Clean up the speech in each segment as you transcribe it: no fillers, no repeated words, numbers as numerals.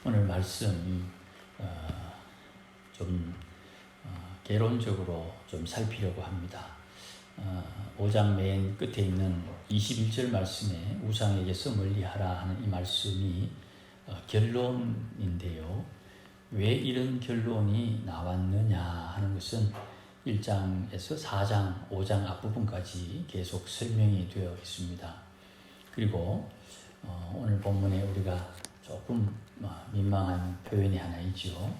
오늘 말씀 좀 개론적으로 좀 살피려고 합니다. 5장 맨 끝에 있는 21절 말씀에 우상에게서 멀리하라 하는 이 말씀이 결론인데요. 왜 이런 결론이 나왔느냐 하는 것은 1장에서 4장, 5장 앞부분까지 계속 설명이 되어 있습니다. 그리고 오늘 본문에 우리가 조금 민망한 표현이 하나 있죠.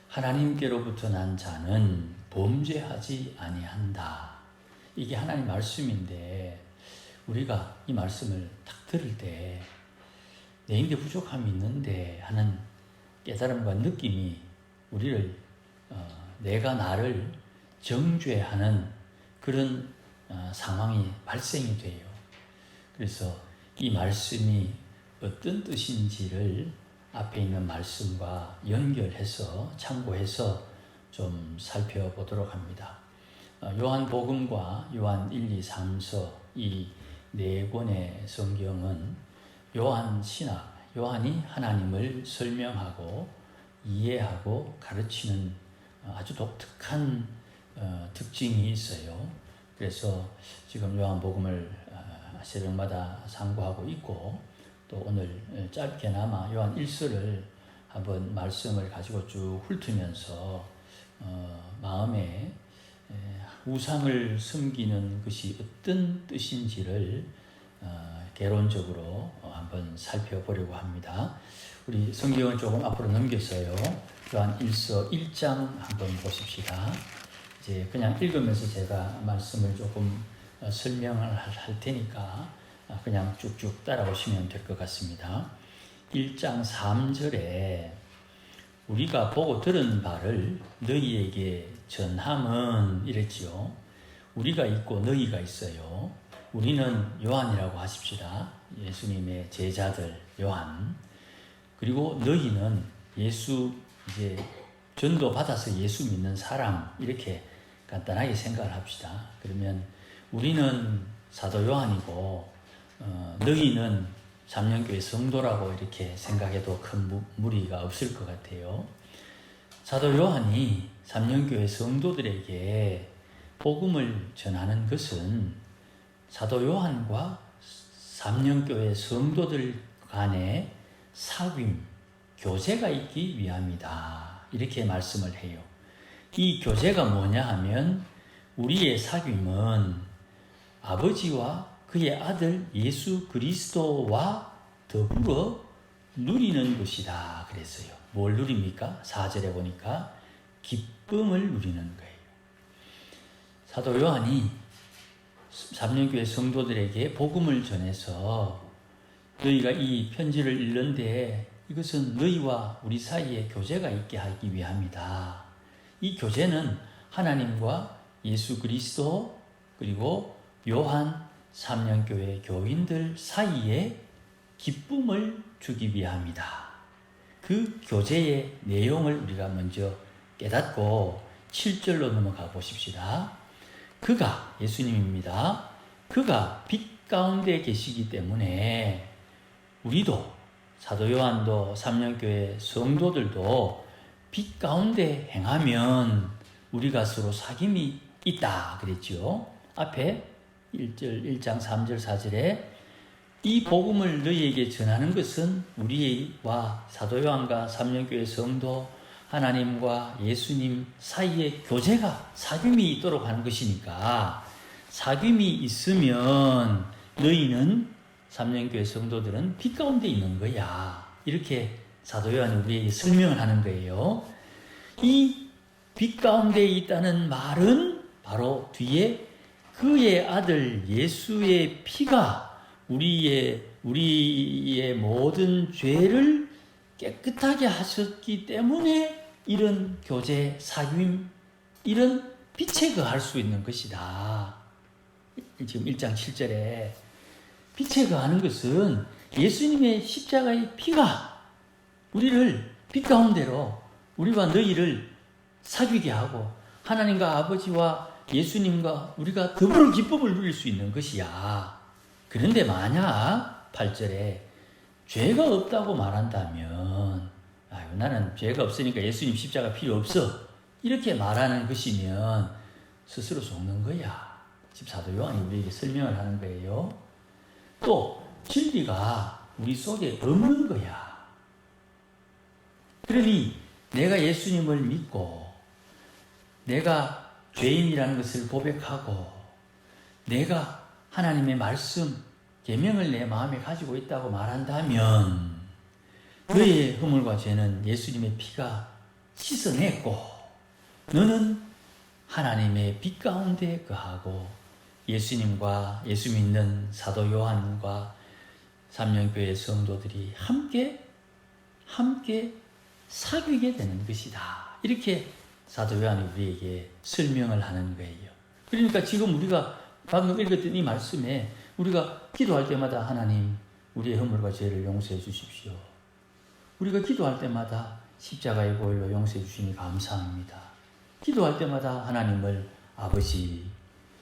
하나님께로부터 난 자는 범죄하지 아니한다. 이게 하나님 말씀인데 우리가 이 말씀을 딱 들을 때 내인데 부족함이 있는데 하는 깨달음과 느낌이 우리를 내가 나를 정죄하는 그런 상황이 발생이 돼요. 그래서 이 말씀이 어떤 뜻인지를 앞에 있는 말씀과 연결해서 참고해서 좀 살펴보도록 합니다. 요한복음과 요한 1, 2, 3서 이 네 권의 성경은 요한 신학, 요한이 하나님을 설명하고 이해하고 가르치는 아주 독특한 특징이 있어요. 그래서 지금 요한복음을 새벽마다 상고하고 있고 또 오늘 짧게나마 요한 1서를 한번 말씀을 가지고 쭉 훑으면서 마음에 우상을 섬기는 것이 어떤 뜻인지를 개론적으로 한번 살펴보려고 합니다. 우리 성경을 조금 앞으로 넘겼어요. 요한 1서 1장 한번 보십시다. 이제 그냥 읽으면서 제가 말씀을 조금 설명을 할 테니까 그냥 쭉쭉 따라오시면 될 것 같습니다. 1장 3절에 우리가 보고 들은 바를 너희에게 전함은 이랬지요. 우리가 있고 너희가 있어요. 우리는 요한이라고 하십시다. 예수님의 제자들 요한. 그리고 너희는 예수 이제 전도 받아서 예수 믿는 사람 이렇게 간단하게 생각을 합시다. 그러면 우리는 사도 요한이고 너희는 삼년교회 성도라고 이렇게 생각해도 큰 무리가 없을 것 같아요. 사도 요한이 삼년교회 성도들에게 복음을 전하는 것은 사도 요한과 삼년교회 성도들 간에 사귐, 교제가 있기 위함이다. 이렇게 말씀을 해요. 이 교제가 뭐냐 하면 우리의 사귐은 아버지와 그의 아들 예수 그리스도와 더불어 누리는 것이다 그랬어요. 뭘 누립니까? 4절에 보니까 기쁨을 누리는 거예요. 사도 요한이 삼년교회 성도들에게 복음을 전해서 너희가 이 편지를 읽는데 이것은 너희와 우리 사이에 교제가 있게 하기 위함이다. 이 교제는 하나님과 예수 그리스도 그리고 요한 삼년교회 교인들 사이에 기쁨을 주기 위함이다. 그 교제의 내용을 우리가 먼저 깨닫고 7절로 넘어가 보십시다. 그가 예수님입니다. 그가 빛 가운데 계시기 때문에 우리도 사도 요한도 삼년교회 성도들도 빛 가운데 행하면 우리가 서로 사귐이 있다 그랬죠. 앞에 1장 3절 4절에 이 복음을 너희에게 전하는 것은 우리와 사도 요한과 삼년교회 성도 하나님과 예수님 사이에 교제가 사귐이 있도록 하는 것이니까 사귐이 있으면 너희는 삼년교회 성도들은 빛 가운데 있는 거야. 이렇게 사도 요한이 우리에게 설명을 하는 거예요. 이 빛 가운데 있다는 말은 바로 뒤에 그의 아들 예수의 피가 우리의 모든 죄를 깨끗하게 하셨기 때문에 이런 교제, 사귐, 이런 빛에 거할 수 있는 것이다. 지금 1장 7절에 빛에 거하는 것은 예수님의 십자가의 피가 우리를 빛 가운데로 우리와 너희를 사귀게 하고 하나님과 아버지와 예수님과 우리가 더불어 기쁨을 누릴 수 있는 것이야. 그런데 만약 8절에 죄가 없다고 말한다면 나는 죄가 없으니까 예수님 십자가 필요 없어. 이렇게 말하는 것이면 스스로 속는 거야. 지금 사도 요한이 우리에게 설명을 하는 거예요. 또 진리가 우리 속에 없는 거야. 그러니 내가 예수님을 믿고 내가 죄인이라는 것을 고백하고 내가 하나님의 말씀, 계명을 내 마음에 가지고 있다고 말한다면 너의 허물과 죄는 예수님의 피가 씻어냈고 너는 하나님의 빛 가운데 거하고 예수님과 예수 믿는 사도 요한과 삼령교회 성도들이 함께 사귀게 되는 것이다. 이렇게 사도 요한이 우리에게 설명을 하는 거예요. 그러니까 지금 우리가 방금 읽었던 이 말씀에 우리가 기도할 때마다 하나님 우리의 허물과 죄를 용서해 주십시오. 우리가 기도할 때마다 십자가의 보혈로 용서해 주시니 감사합니다. 기도할 때마다 하나님을 아버지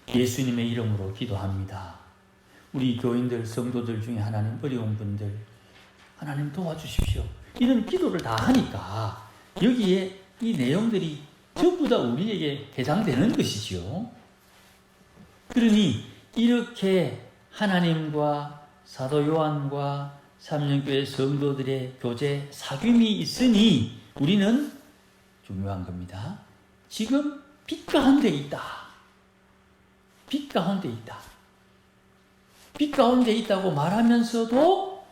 예수님의 이름으로 기도합니다. 우리 교인들 성도들 중에 하나님 어려운 분들 하나님 도와주십시오. 이런 기도를 다 하니까 여기에 이 내용들이 전부 다 우리에게 해당되는 것이죠. 그러니 이렇게 하나님과 사도 요한과 삼령교회 성도들의 교제 사귐이 있으니 우리는 중요한 겁니다. 지금 빛 가운데 있다. 빛 가운데 있다. 빛 가운데 있다고 말하면서도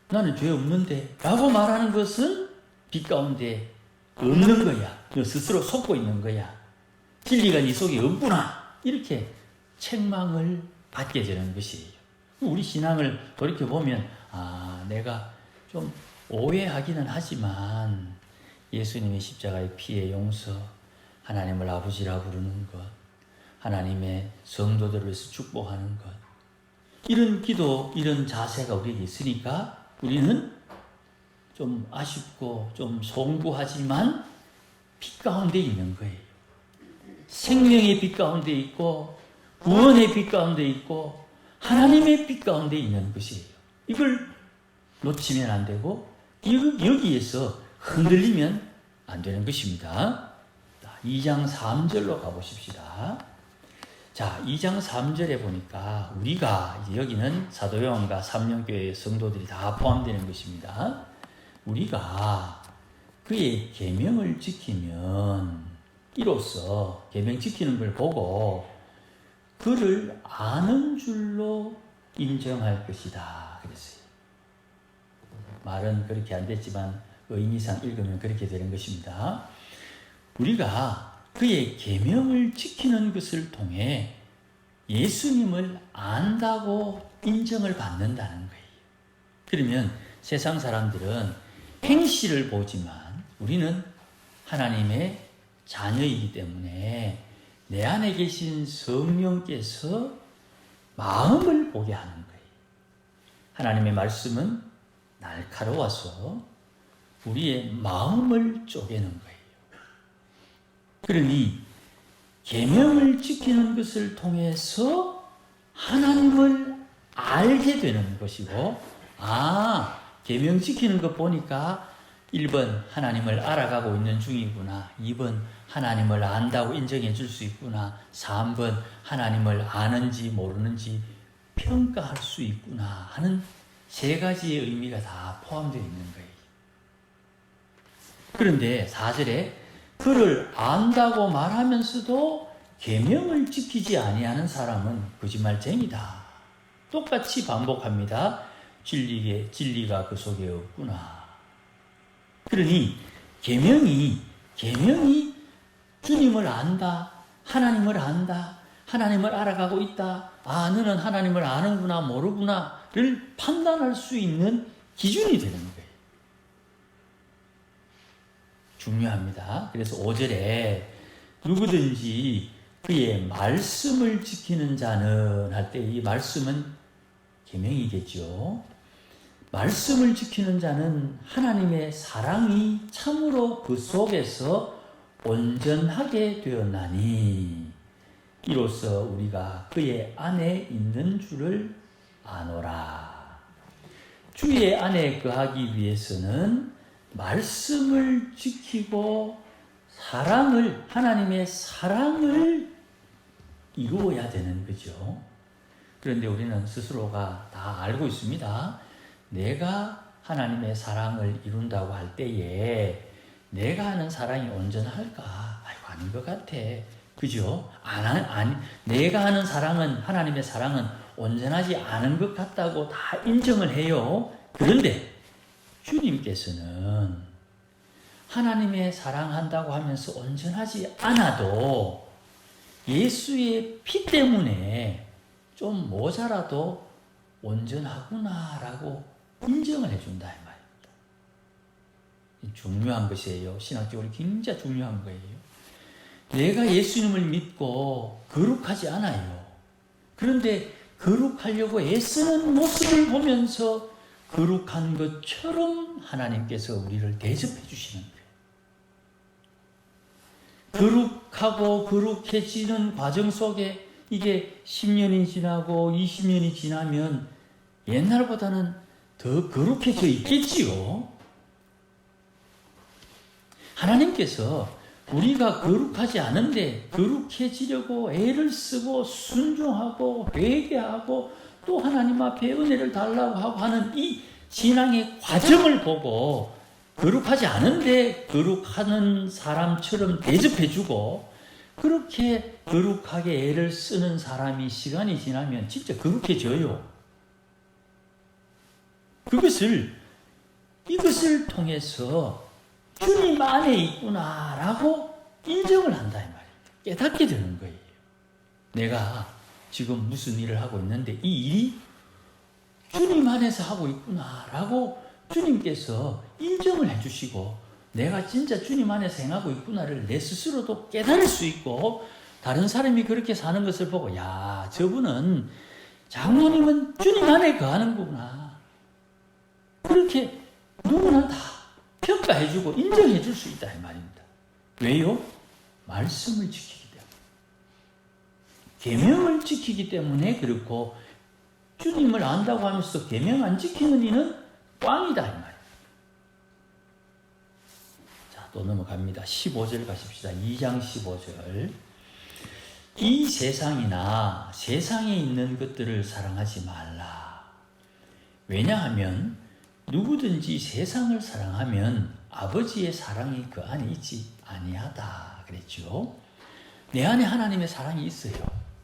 나는 죄 없는데 라고 말하는 것은 빛 가운데 없는 거야. 너 스스로 속고 있는 거야. 진리가 네 속에 없구나. 이렇게 책망을 받게 되는 것이에요. 우리 신앙을 돌이켜보면 내가 좀 오해하기는 하지만 예수님의 십자가의 피의 용서, 하나님을 아버지라 부르는 것, 하나님의 성도들을 위해서 축복하는 것, 이런 기도, 이런 자세가 우리에게 있으니까 우리는 좀 아쉽고 좀 송구하지만 빛 가운데 있는 거예요. 생명의 빛 가운데 있고 구원의 빛 가운데 있고 하나님의 빛 가운데 있는 것이에요. 이걸 놓치면 안 되고 여기에서 흔들리면 안 되는 것입니다. 2장 3절로 가보십시다. 자, 2장 3절에 보니까 우리가 이제 여기는 사도 요한과 삼령교회 성도들이 다 포함되는 것입니다. 우리가 그의 계명을 지키면 이로써 계명 지키는 걸 보고 그를 아는 줄로 인정할 것이다. 그랬어요. 말은 그렇게 안 됐지만 의미상 읽으면 그렇게 되는 것입니다. 우리가 그의 계명을 지키는 것을 통해 예수님을 안다고 인정을 받는다는 거예요. 그러면 세상 사람들은 행실을 보지만 우리는 하나님의 자녀이기 때문에 내 안에 계신 성령께서 마음을 보게 하는 거예요. 하나님의 말씀은 날카로워서 우리의 마음을 쪼개는 거예요. 그러니 계명을 지키는 것을 통해서 하나님을 알게 되는 것이고, 계명 지키는 것 보니까 1번 하나님을 알아가고 있는 중이구나, 2번 하나님을 안다고 인정해 줄 수 있구나, 3번 하나님을 아는지 모르는지 평가할 수 있구나 하는 3가지의 의미가 다 포함되어 있는 거예요. 그런데 4절에 그를 안다고 말하면서도 계명을 지키지 아니하는 사람은 거짓말쟁이다. 똑같이 반복합니다. 진리가 그 속에 없구나. 그러니 계명이 주님을 안다, 하나님을 안다, 하나님을 알아가고 있다, 너는 하나님을 아는구나 모르구나를 판단할 수 있는 기준이 되는 거예요. 중요합니다. 그래서 5절에 누구든지 그의 말씀을 지키는 자는 할 때 이 말씀은 계명이겠죠. 말씀을 지키는 자는 하나님의 사랑이 참으로 그 속에서 온전하게 되었나니 이로써 우리가 그의 안에 있는 줄을 아노라. 주의 안에 거하기 위해서는 말씀을 지키고 하나님의 사랑을 이루어야 되는 거죠. 그런데 우리는 스스로가 다 알고 있습니다. 내가 하나님의 사랑을 이룬다고 할 때에 내가 하는 사랑이 온전할까? 아이고, 아닌 것 같아. 그죠? 내가 하는 사랑은, 하나님의 사랑은 온전하지 않은 것 같다고 다 인정을 해요. 그런데 주님께서는 하나님의 사랑한다고 하면서 온전하지 않아도 예수의 피 때문에 좀 모자라도 온전하구나라고 인정을 해준다 이 말입니다. 중요한 것이에요. 신학적으로 굉장히 중요한 거예요. 내가 예수님을 믿고 거룩하지 않아요. 그런데 거룩하려고 애쓰는 모습을 보면서 거룩한 것처럼 하나님께서 우리를 대접해 주시는 거예요. 거룩하고 거룩해지는 과정 속에 이게 10년이 지나고 20년이 지나면 옛날보다는 더 거룩해져 있겠지요. 하나님께서 우리가 거룩하지 않은데 거룩해지려고 애를 쓰고 순종하고 회개하고 또 하나님 앞에 은혜를 달라고 하고 하는 이 신앙의 과정을 보고 거룩하지 않은데 거룩하는 사람처럼 대접해주고 그렇게 거룩하게 애를 쓰는 사람이 시간이 지나면 진짜 거룩해져요. 이것을 통해서 주님 안에 있구나라고 인정을 한다 이 말입니다. 깨닫게 되는 거예요. 내가 지금 무슨 일을 하고 있는데 이 일이 주님 안에서 하고 있구나라고 주님께서 인정을 해주시고 내가 진짜 주님 안에서 행하고 있구나를 내 스스로도 깨달을 수 있고 다른 사람이 그렇게 사는 것을 보고 야 저분은 장로님은 주님 안에 거하는구나 그렇게 누구나 다 평가해주고 인정해줄 수 있다 이 말입니다. 왜요? 말씀을 지키기 때문에 계명을 지키기 때문에 그렇고 주님을 안다고 하면서 계명 안 지키는 이는 꽝이다 이 말입니다. 자, 또 넘어갑니다. 15절 가십시다. 2장 15절. 이 세상이나 세상에 있는 것들을 사랑하지 말라. 왜냐하면 누구든지 세상을 사랑하면 아버지의 사랑이 그 안에 있지 아니하다 그랬죠. 내 안에 하나님의 사랑이 있어요.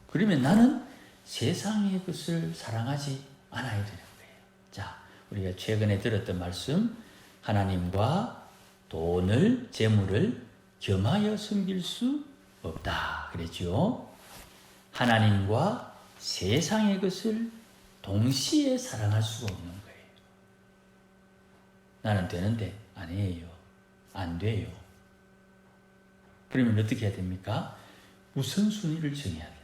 그러면 나는 세상의 것을 사랑하지 않아야 되는 거예요. 자, 우리가 최근에 들었던 말씀 하나님과 돈을, 재물을 겸하여 섬길 수 없다 그랬죠. 하나님과 세상의 것을 동시에 사랑할 수가 없는 거예요. 나는 되는데 아니에요. 안 돼요. 그러면 어떻게 해야 됩니까? 우선순위를 정해야 돼요.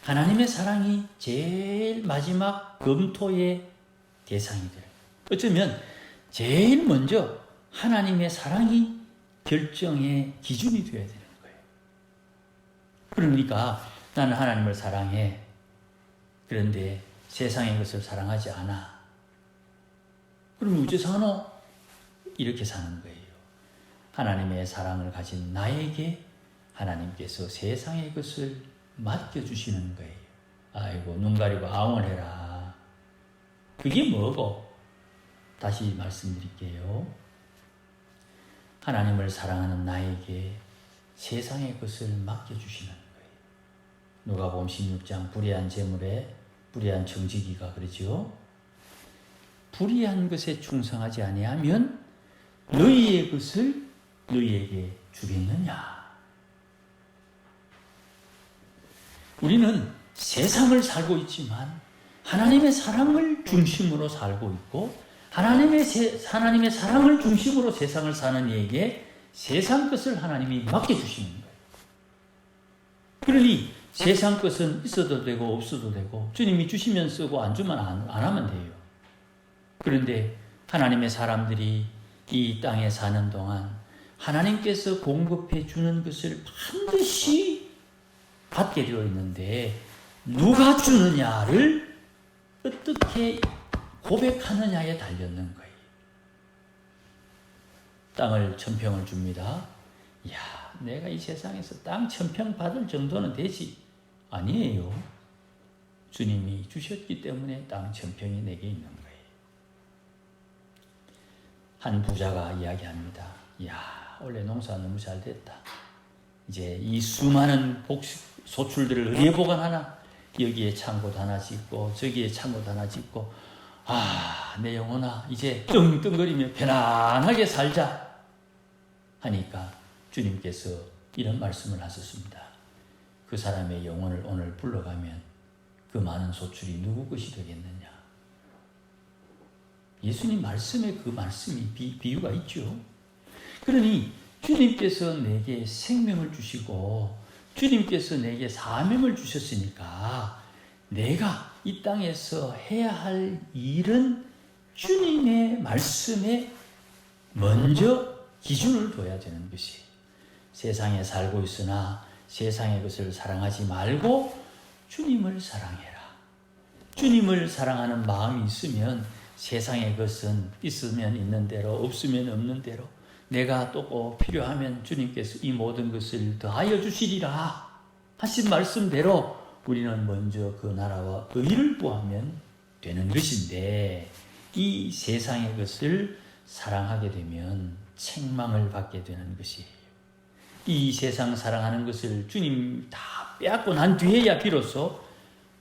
하나님의 사랑이 제일 마지막 검토의 대상이 돼요. 어쩌면 제일 먼저 하나님의 사랑이 결정의 기준이 되어야 되는 거예요. 그러니까 나는 하나님을 사랑해. 그런데 세상의 것을 사랑하지 않아. 그럼 어째 사노? 이렇게 사는 거예요. 하나님의 사랑을 가진 나에게 하나님께서 세상의 것을 맡겨주시는 거예요. 아이고 눈 가리고 아웅을 그게 뭐고? 다시 말씀드릴게요. 하나님을 사랑하는 나에게 세상의 것을 맡겨주시는 거예요. 누가복음 16장 불의한 재물에 불의한 정직이가 그러죠. 불의한 것에 충성하지 아니하면 너희의 것을 너희에게 주겠느냐. 우리는 세상을 살고 있지만 하나님의 사랑을 중심으로 살고 있고 하나님의 사랑을 중심으로 세상을 사는 이에게 세상 것을 하나님이 맡겨주시는 거예요. 그러니 세상 것은 있어도 되고 없어도 되고 주님이 주시면 쓰고 안 주면 안 하면 돼요. 그런데 하나님의 사람들이 이 땅에 사는 동안 하나님께서 공급해 주는 것을 반드시 받게 되어 있는데 누가 주느냐를 어떻게 고백하느냐에 달렸는 거예요. 땅을 1000평을 줍니다. 이야, 내가 이 세상에서 땅 1000평 받을 정도는 되지. 아니에요. 주님이 주셨기 때문에 땅 1000평이 내게 있는 거예요. 한 부자가 이야기합니다. 이야, 원래 농사 너무 잘 됐다. 이제 이 수많은 소출들을 어디에 보관하나? 여기에 창고도 하나 짓고 저기에 창고도 하나 짓고, 내 영혼아 이제 떵떵거리며 편안하게 살자 하니까 주님께서 이런 말씀을 하셨습니다. 그 사람의 영혼을 오늘 불러가면 그 많은 소출이 누구 것이 되겠느냐? 예수님 말씀에 그 말씀이 비유가 있죠. 그러니 주님께서 내게 생명을 주시고 주님께서 내게 사명을 주셨으니까 내가 이 땅에서 해야 할 일은 주님의 말씀에 먼저 기준을 둬야 되는 것이에요. 세상에 살고 있으나 세상의 것을 사랑하지 말고 주님을 사랑해라. 주님을 사랑하는 마음이 있으면 세상의 것은 있으면 있는 대로 없으면 없는 대로 내가 또 꼭 필요하면 주님께서 이 모든 것을 더하여 주시리라 하신 말씀대로 우리는 먼저 그 나라와 의를 구하면 되는 것인데, 이 세상의 것을 사랑하게 되면 책망을 받게 되는 것이에요. 이 세상 사랑하는 것을 주님 다 빼앗고 난 뒤에야 비로소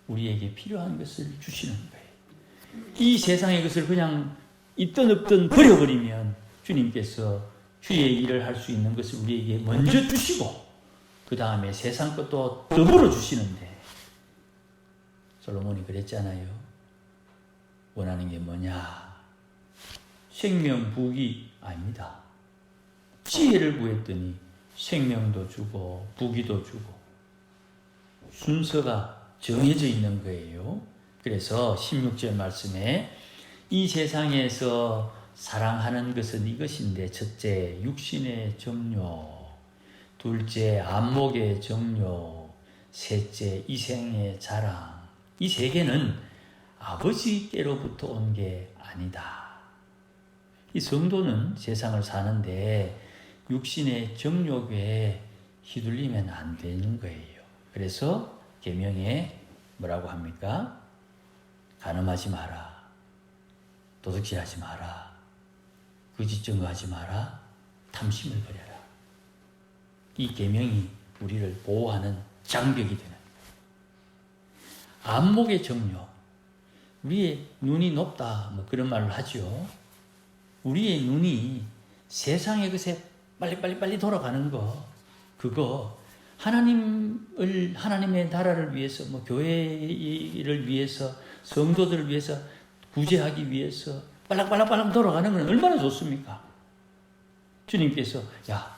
우리에게 필요한 것을 주시는 거예요. 이 세상의 것을 그냥 있든 없든 버려버리면 주님께서 주의 일을 할 수 있는 것을 우리에게 먼저 주시고 그 다음에 세상 것도 더불어 주시는데, 솔로몬이 그랬잖아요. 원하는 게 뭐냐? 생명 부귀 아닙니다. 지혜를 구했더니 생명도 주고 부귀도 주고 순서가 정해져 있는 거예요. 그래서 16절 말씀에 이 세상에서 사랑하는 것은 이것인데, 첫째 육신의 정욕, 둘째 안목의 정욕, 셋째 이생의 자랑. 이 세 개는 아버지께로부터 온 게 아니다. 이 성도는 세상을 사는데 육신의 정욕에 휘둘리면 안 되는 거예요. 그래서 계명에 뭐라고 합니까? 간음하지 마라, 도둑질하지 마라, 거짓 증거하지 마라, 탐심을 버려라. 이 계명이 우리를 보호하는 장벽이 되는. 안목의 정욕, 우리의 눈이 높다 뭐 그런 말을 하죠. 우리의 눈이 세상의 것에 빨리 돌아가는 거, 그거 하나님의 나라를 위해서, 뭐 교회를 위해서, 성도들을 위해서 구제하기 위해서 빨랑 돌아가는 건 얼마나 좋습니까? 주님께서 야,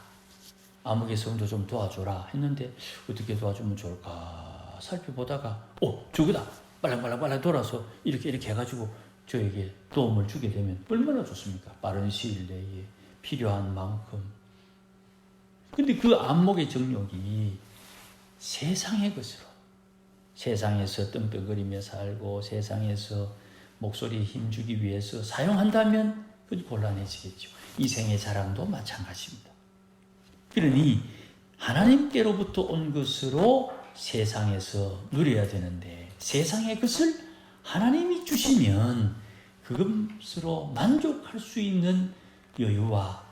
암흑의 성도 좀 도와줘라 했는데 어떻게 도와주면 좋을까 살펴보다가 저거다, 빨랑 돌아서 이렇게 해가지고 저에게 도움을 주게 되면 얼마나 좋습니까? 빠른 시일 내에 필요한 만큼. 근데 그 안목의 정욕이 세상의 것으로, 세상에서 떵떵거리며 살고 세상에서 목소리에 힘주기 위해서 사용한다면 그건 곤란해지겠죠. 이생의 자랑도 마찬가지입니다. 그러니 하나님께로부터 온 것으로 세상에서 누려야 되는데, 세상의 것을 하나님이 주시면 그것으로 만족할 수 있는 여유와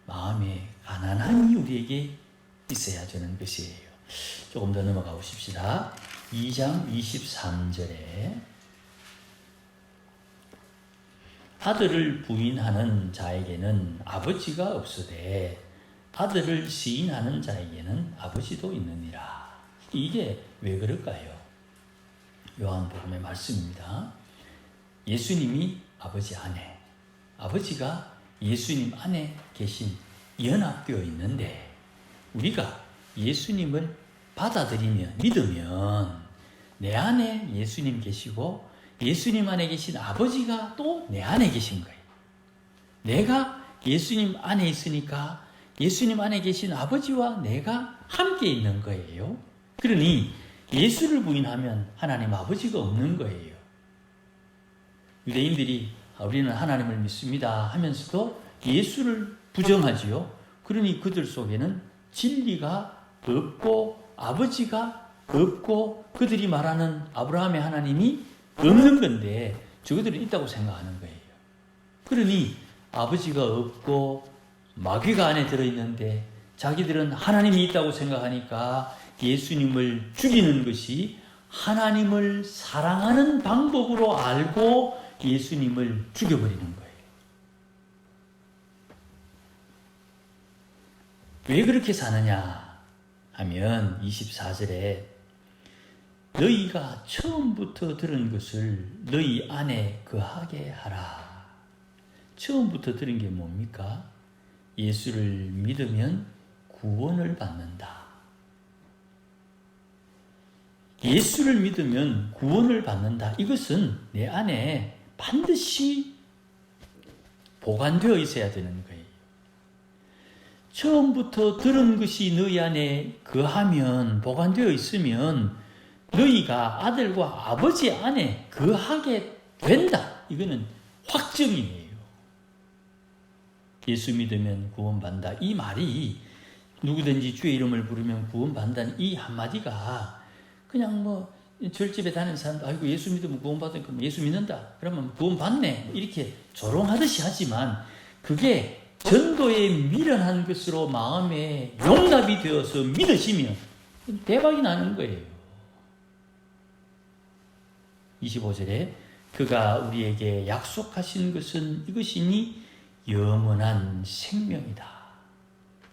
마음의 가난함이 우리에게 있어야 되는 것이에요. 조금 더 넘어가 보십시다. 2장 23절에 아들을 부인하는 자에게는 아버지가 없으되 아들을 시인하는 자에게는 아버지도 있느니라. 이게 왜 그럴까요? 요한복음의 말씀입니다. 예수님이 아버지 안에, 아버지가 예수님 안에 계신 연합되어 있는데, 우리가 예수님을 받아들이면, 믿으면 내 안에 예수님 계시고 예수님 안에 계신 아버지가 또 내 안에 계신 거예요. 내가 예수님 안에 있으니까 예수님 안에 계신 아버지와 내가 함께 있는 거예요. 그러니 예수를 부인하면 하나님 아버지가 없는 거예요. 유대인들이 우리는 하나님을 믿습니다 하면서도 예수를 부정하지요. 그러니 그들 속에는 진리가 없고 아버지가 없고 그들이 말하는 아브라함의 하나님이 없는 건데 저들은 있다고 생각하는 거예요. 그러니 아버지가 없고 마귀가 안에 들어있는데 자기들은 하나님이 있다고 생각하니까 예수님을 죽이는 것이 하나님을 사랑하는 방법으로 알고 예수님을 죽여버리는 거예요. 왜 그렇게 사느냐 하면 24절에 너희가 처음부터 들은 것을 너희 안에 거하게 하라. 처음부터 들은 게 뭡니까? 예수를 믿으면 구원을 받는다. 예수를 믿으면 구원을 받는다. 이것은 내 안에 반드시 보관되어 있어야 되는 거예요. 처음부터 들은 것이 너희 안에 거하면, 보관되어 있으면 너희가 아들과 아버지 안에 거하게 된다. 이거는 확정이에요. 예수 믿으면 구원받는다. 이 말이 누구든지 주의 이름을 부르면 구원받는다는 이 한마디가 그냥 뭐 절집에 다니는 사람도 아이고 예수 믿으면 구원받으니까 예수 믿는다. 그러면 구원받네. 이렇게 조롱하듯이 하지만 그게 전도에 미련한 것으로 마음에 용납이 되어서 믿으시면 대박이 나는 거예요. 25절에 그가 우리에게 약속하신 것은 이것이니 영원한 생명이다.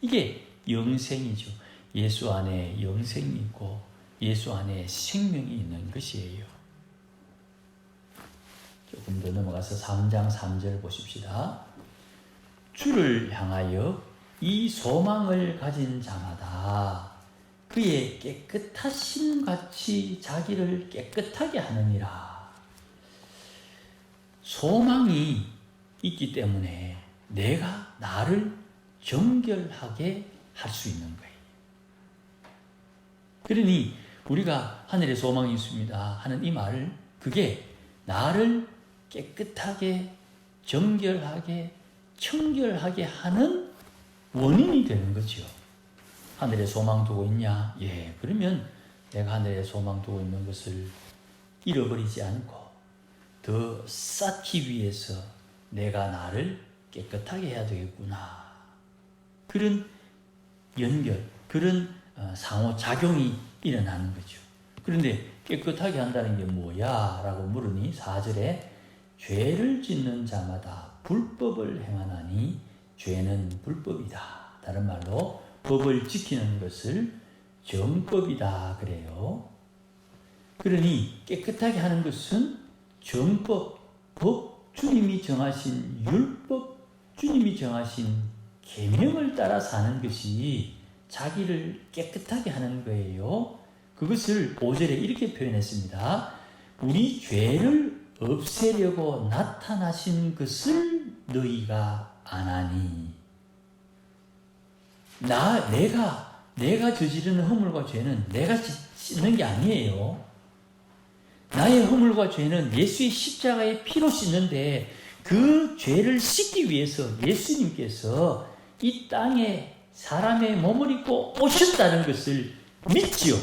이게 영생이죠. 예수 안에 영생이 있고 예수 안에 생명이 있는 것이에요. 조금 더 넘어가서 3장 3절 보십시다. 주를 향하여 이 소망을 가진 자마다 그의 깨끗하심 같이 자기를 깨끗하게 하느니라. 소망이 있기 때문에 내가 나를 정결하게 할 수 있는 거예요. 그러니 우리가 하늘에 소망이 있습니다 하는 이 말을 그게 나를 깨끗하게 정결하게 청결하게 하는 원인이 되는 거죠. 하늘에 소망 두고 있냐? 예, 그러면 내가 하늘에 소망 두고 있는 것을 잃어버리지 않고 더 쌓기 위해서 내가 나를 깨끗하게 해야 되겠구나. 그런 연결, 그런 상호작용이 일어나는 거죠. 그런데 깨끗하게 한다는 게 뭐야? 라고 물으니 4절에 죄를 짓는 자마다 불법을 행하나니 죄는 불법이다. 다른 말로 법을 지키는 것을 정법이다 그래요. 그러니 깨끗하게 하는 것은 정법, 법, 주님이 정하신 율법, 주님이 정하신 계명을 따라 사는 것이 자기를 깨끗하게 하는 거예요. 그것을 5절에 이렇게 표현했습니다. 우리 죄를 없애려고 나타나신 것을 너희가 아나니. 내가 저지르는 허물과 죄는 내가 씻는 게 아니에요. 나의 허물과 죄는 예수의 십자가의 피로 씻는데 그 죄를 씻기 위해서 예수님께서 이 땅에 사람의 몸을 입고 오셨다는 것을 믿지요.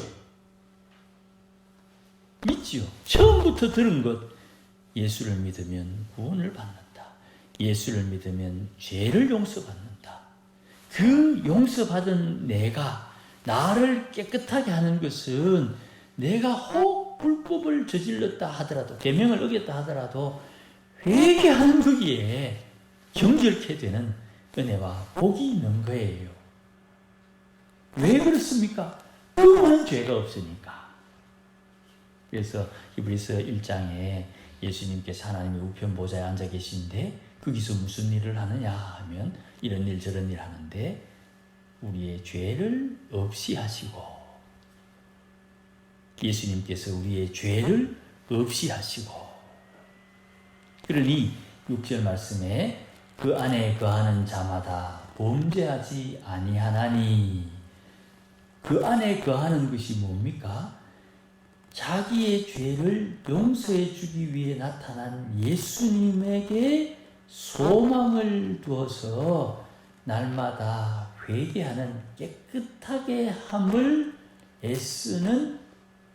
믿지요. 처음부터 들은 것. 예수를 믿으면 구원을 받는다. 예수를 믿으면 죄를 용서받는다. 그 용서받은 내가 나를 깨끗하게 하는 것은 내가 혹 불법을 저질렀다 하더라도 계명을 어겼다 하더라도 회개하는 거기에 정결케 되는 은혜와 복이 있는 거예요. 왜 그렇습니까? 그분은 죄가 없으니까. 그래서 히브리서 1장에 예수님께서 하나님의 우편 보좌에 앉아 계신데 거기서 무슨 일을 하느냐 하면 이런 일 저런 일 하는데 우리의 죄를 없이 하시고 예수님께서 우리의 죄를 없이 하시고 그러니 6절 말씀에 그 안에 거하는 자마다 범죄하지 아니하나니 그 안에 거하는 것이 뭡니까? 자기의 죄를 용서해 주기 위해 나타난 예수님에게 소망을 두어서 날마다 회개하는 깨끗하게 함을 애쓰는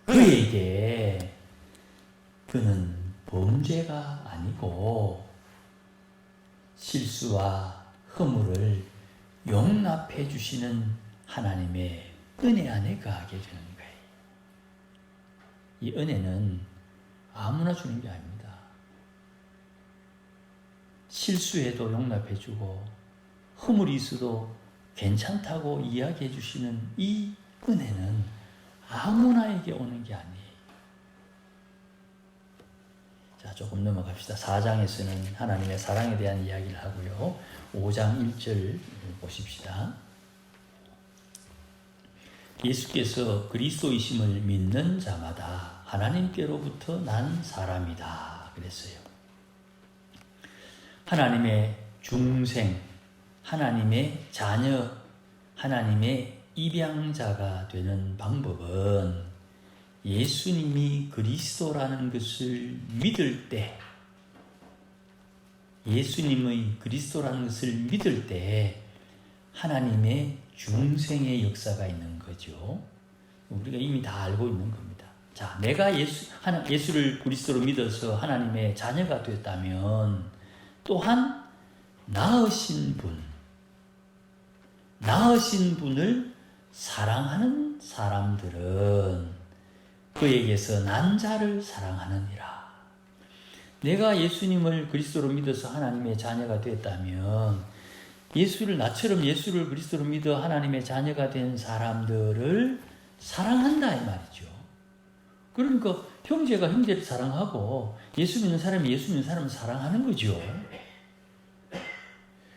그에게 그는 범죄가 아니고 실수와 허물을 용납해 주시는 하나님의 은혜 안에 거하게 되는 거예요. 이 은혜는 아무나 주는 게 아닙니다. 실수해도 용납해 주고 허물이 있어도 괜찮다고 이야기해 주시는 이 은혜는 아무나에게 오는 게 아니에요. 자, 조금 넘어갑시다. 4장에서는 하나님의 사랑에 대한 이야기를 하고요. 5장 1절 보십시다. 예수께서 그리스도이심을 믿는 자마다 하나님께로부터 난 사람이다 그랬어요. 하나님의 중생, 하나님의 자녀, 하나님의 입양자가 되는 방법은 예수님이 그리스도라는 것을 믿을 때, 예수님의 그리스도라는 것을 믿을 때 하나님의 중생의 역사가 있는 거죠. 우리가 이미 다 알고 있는 겁니다. 자, 내가 예수를 그리스도로 믿어서 하나님의 자녀가 됐다면 또한 낳으신 분을 사랑하는 사람들은 그에게서 난 자를 사랑하느니라. 내가 예수님을 그리스도로 믿어서 하나님의 자녀가 됐다면 나처럼 예수를 그리스도로 믿어 하나님의 자녀가 된 사람들을 사랑한다 이 말이죠. 그러니까 형제가 형제를 사랑하고 예수 믿는 사람이 예수 믿는 사람을 사랑하는 거죠.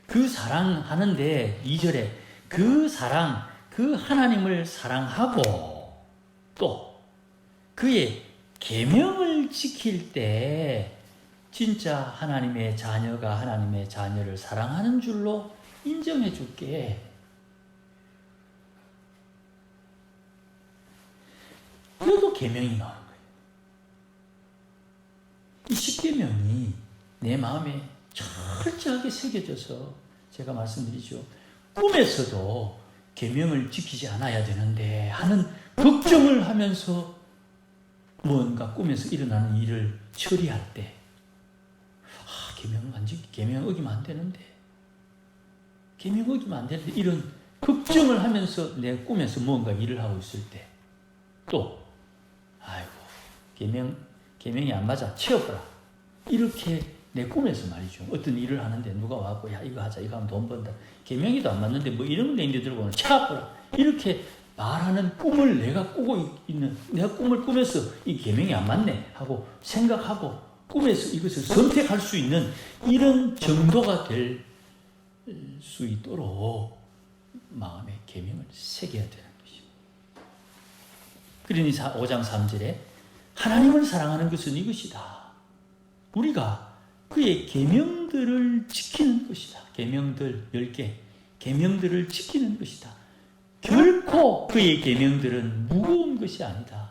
그 사랑하는데 2절에 그 하나님을 사랑하고 또 그의 계명을 지킬 때 진짜 하나님의 자녀가 하나님의 자녀를 사랑하는 줄로 인정해 줄게. 그래도 계명이 나오는 거예요. 이 10계명이 내 마음에 철저하게 새겨져서 제가 말씀드리죠. 꿈에서도 계명을 지키지 않아야 되는데 하는 걱정을 하면서 무언가 꿈에서 일어나는 일을 처리할 때 계명 어기면 안 되는데 계명 어기면 안 되는데 이런 걱정을 하면서 내 꿈에서 무언가 일을 하고 있을 때 또 아이고 계명이 안 맞아 치워버라 이렇게 내 꿈에서 말이죠. 어떤 일을 하는데 누가 와갖고 야 이거 하자 이거 하면 돈 번다 계명이도 안 맞는데 뭐 이런 내 인데 들고 오는 치워버라 이렇게 말하는 꿈을 내가 꾸고 있는 내가 꿈을 꾸면서 이 계명이 안 맞네 하고 생각하고 꿈에서 이것을 선택할 수 있는 이런 정도가 될 수 있도록 마음의 계명을 새겨야 되는 것입니다. 그러니 5장 3절에 하나님을 사랑하는 것은 이것이다. 우리가 그의 계명들을 지키는 것이다. 계명들 10개 계명들을 지키는 것이다. 결코 그의 계명들은 무거운 것이 아니다.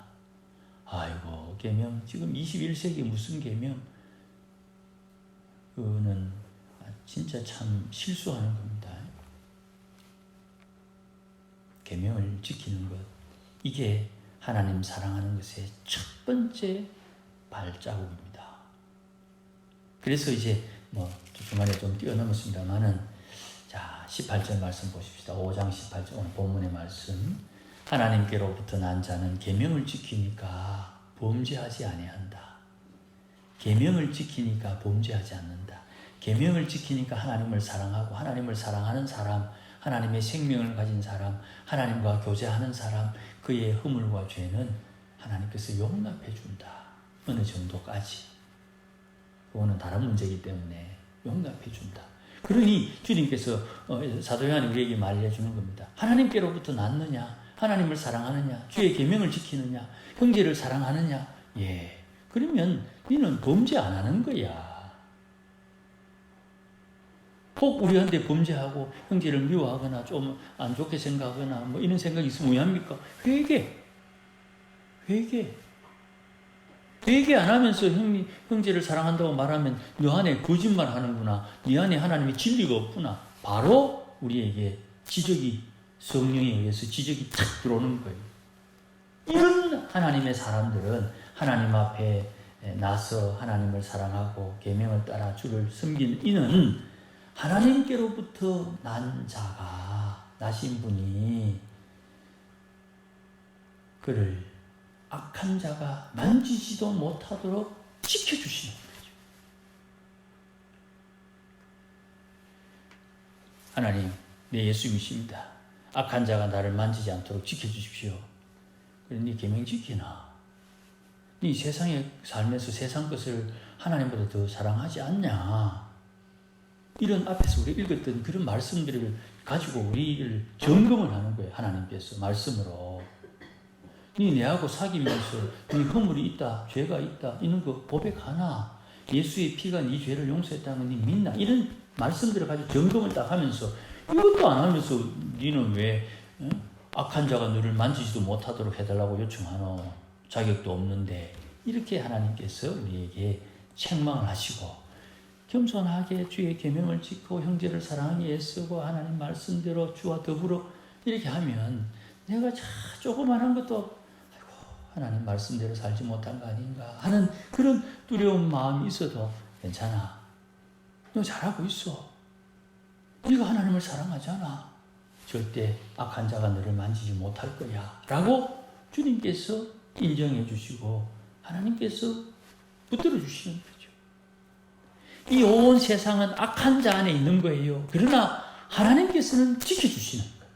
아이고 계명 지금 21세기 무슨 계명? 그거는 진짜 참 실수하는 겁니다. 계명을 지키는 것 이게 하나님 사랑하는 것의 첫 번째 발자국입니다. 그래서 이제 중간에 좀 뛰어넘었습니다만은 자 18절 말씀 보십시다. 5장 18절 오늘 본문의 말씀 하나님께로부터 난 자는 계명을 지키니까 범죄하지 아니한다. 계명을 지키니까 범죄하지 않는다. 계명을 지키니까 하나님을 사랑하고 하나님을 사랑하는 사람, 하나님의 생명을 가진 사람, 하나님과 교제하는 사람, 그의 허물과 죄는 하나님께서 용납해 준다. 어느 정도까지. 그거는 다른 문제이기 때문에 용납해 준다. 그러니 주님께서 사도 요한이 우리에게 말해 주는 겁니다. 하나님께로부터 났느냐? 하나님을 사랑하느냐? 주의 계명을 지키느냐? 형제를 사랑하느냐? 예. 그러면 너는 범죄 안 하는 거야. 혹 우리한테 범죄하고 형제를 미워하거나 좀 안 좋게 생각하거나 이런 생각이 있으면 왜 합니까? 회개. 회개 안 하면서 형제를 사랑한다고 말하면 너 안에 거짓말 하는구나. 네 안에 하나님의 진리가 없구나. 바로 우리에게 지적이, 성령에 의해서 지적이 탁 들어오는 거예요. 이런 하나님의 사람들은 하나님 앞에 나서 하나님을 사랑하고 계명을 따라 주를 섬기는 이는 하나님께로부터 난 자가, 나신 분이 그를 악한 자가 만지지도 못하도록 지켜주시는 거죠. 하나님, 내 예수님이십니다. 악한 자가 나를 만지지 않도록 지켜주십시오. 그래, 네 계명 지키나? 네 세상의 삶에서 세상 것을 하나님보다 더 사랑하지 않냐? 이런 앞에서 우리 읽었던 그런 말씀들을 가지고 우리를 점검을 하는 거예요. 하나님께서 말씀으로. 네 내하고 사귀면서 네 허물이 있다, 죄가 있다, 이런 거 고백하나? 예수의 피가 네 죄를 용서했다는 거 네 믿나? 이런 말씀들을 가지고 점검을 딱 하면서 이것도 안 하면서 너는 왜 악한 자가 너를 만지지도 못하도록 해달라고 요청하노? 자격도 없는데. 이렇게 하나님께서 우리에게 책망을 하시고 겸손하게 주의 계명을 지키고 형제를 사랑하기 애쓰고 하나님 말씀대로 주와 더불어 이렇게 하면 내가 조그만한 것도 아이고 하나님 말씀대로 살지 못한 거 아닌가 하는 그런 두려운 마음이 있어도 괜찮아. 너 잘하고 있어. 네가 하나님을 사랑하잖아. 절대 악한 자가 너를 만지지 못할 거야 라고 주님께서 인정해 주시고 하나님께서 붙들어 주시는 거죠. 이 온 세상은 악한 자 안에 있는 거예요. 그러나 하나님께서는 지켜주시는 거예요.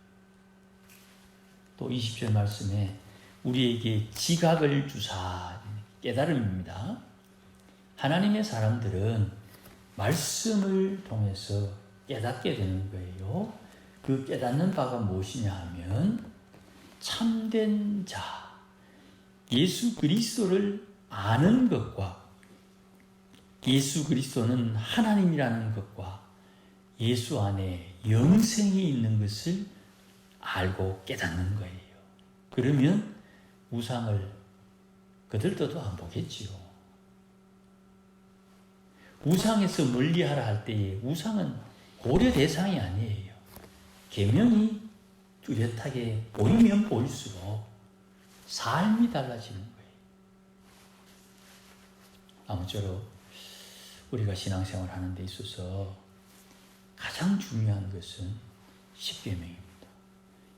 또 20절 말씀에 우리에게 지각을 주사, 깨달음입니다. 하나님의 사람들은 말씀을 통해서 깨닫게 되는 거예요. 그 깨닫는 바가 무엇이냐 하면 참된 자, 예수 그리스도를 아는 것과 예수 그리스도는 하나님이라는 것과 예수 안에 영생이 있는 것을 알고 깨닫는 거예요. 그러면 우상을 거들떠도 안 보겠지요. 우상에서 멀리하라 할 때에 우상은 고려 대상이 아니에요. 계명이 뚜렷하게 보이면 보일수록 삶이 달라지는 거예요. 아무쪼록 우리가 신앙생활 하는 데 있어서 가장 중요한 것은 십계명입니다.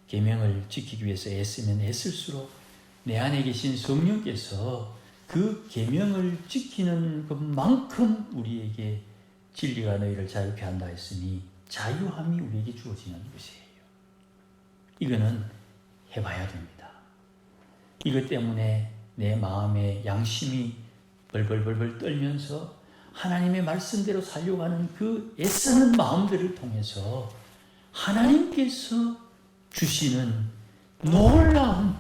계명을 지키기 위해서 애쓰면 애쓸수록 내 안에 계신 성령께서 그 계명을 지키는 것만큼 우리에게 진리가 너희를 자유케 한다 했으니 자유함이 우리에게 주어지는 것이에요. 이거는 해봐야 됩니다. 이것 때문에 내 마음의 양심이 벌벌벌벌 떨면서 하나님의 말씀대로 살려고 하는 그 애쓰는 마음들을 통해서 하나님께서 주시는 놀라운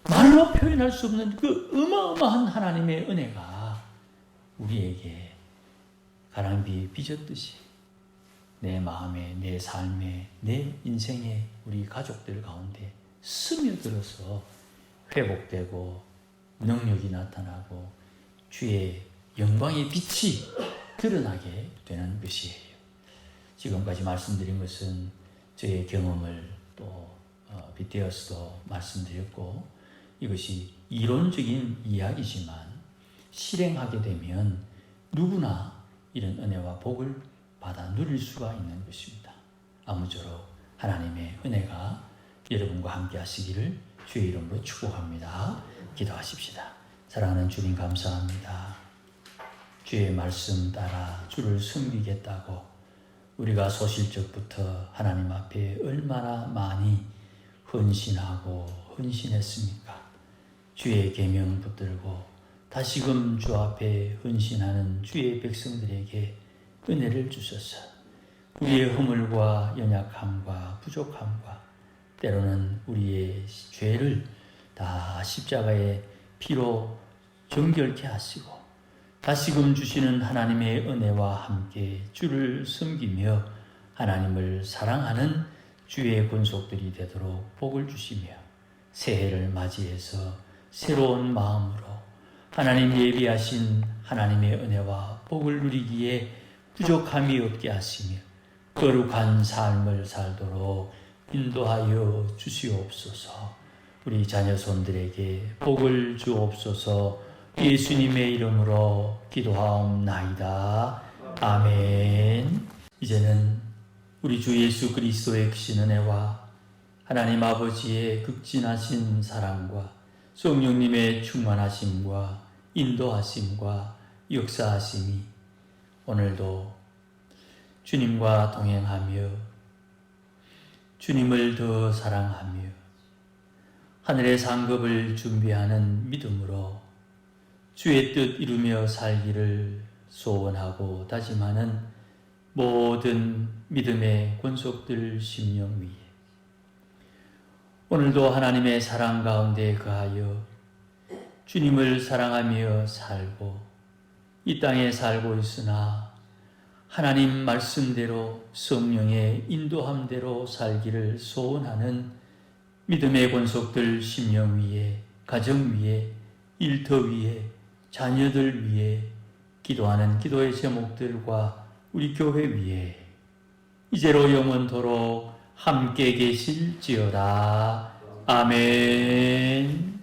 말로 표현할 수 없는 그 어마어마한 하나님의 은혜가 우리에게 가랑비에 빚었듯이 내 마음에, 내 삶에, 내 인생에, 우리 가족들 가운데 스며들어서 회복되고 능력이 나타나고 주의 영광의 빛이 드러나게 되는 것이에요. 지금까지 말씀드린 것은 저의 경험을 또 빗대어서도 말씀드렸고 이것이 이론적인 이야기지만 실행하게 되면 누구나 이런 은혜와 복을 받아 누릴 수가 있는 것입니다. 아무쪼록 하나님의 은혜가 여러분과 함께 하시기를 주의 이름으로 축복합니다. 기도하십시다. 사랑하는 주님 감사합니다. 주의 말씀 따라 주를 섬기겠다고 우리가 소실적부터 하나님 앞에 얼마나 많이 헌신하고 헌신했습니까? 주의 계명 붙들고 다시금 주 앞에 헌신하는 주의 백성들에게 은혜를 주셔서 우리의 허물과 연약함과 부족함과 때로는 우리의 죄를 다 십자가의 피로 정결케 하시고 다시금 주시는 하나님의 은혜와 함께 주를 섬기며 하나님을 사랑하는 주의 권속들이 되도록 복을 주시며 새해를 맞이해서 새로운 마음으로 하나님 예비하신 하나님의 은혜와 복을 누리기에 부족함이 없게 하시며 거룩한 삶을 살도록 인도하여 주시옵소서. 우리 자녀손들에게 복을 주옵소서. 예수님의 이름으로 기도하옵나이다. 아멘. 이제는 우리 주 예수 그리스도의 크신 은혜와 하나님 아버지의 극진하신 사랑과 성령님의 충만하심과 인도하심과 역사하심이 오늘도 주님과 동행하며 주님을 더 사랑하며 하늘의 상급을 준비하는 믿음으로 주의 뜻 이루며 살기를 소원하고 다짐하는 모든 믿음의 권속들 심령 위에 오늘도 하나님의 사랑 가운데 거하여 주님을 사랑하며 살고 이 땅에 살고 있으나 하나님 말씀대로 성령의 인도함대로 살기를 소원하는 믿음의 권속들 심령 위에 가정 위에 일터 위에 자녀들 위에 기도하는 기도의 제목들과 우리 교회 위에 이제로 영원토록 함께 계실지어다. 아멘.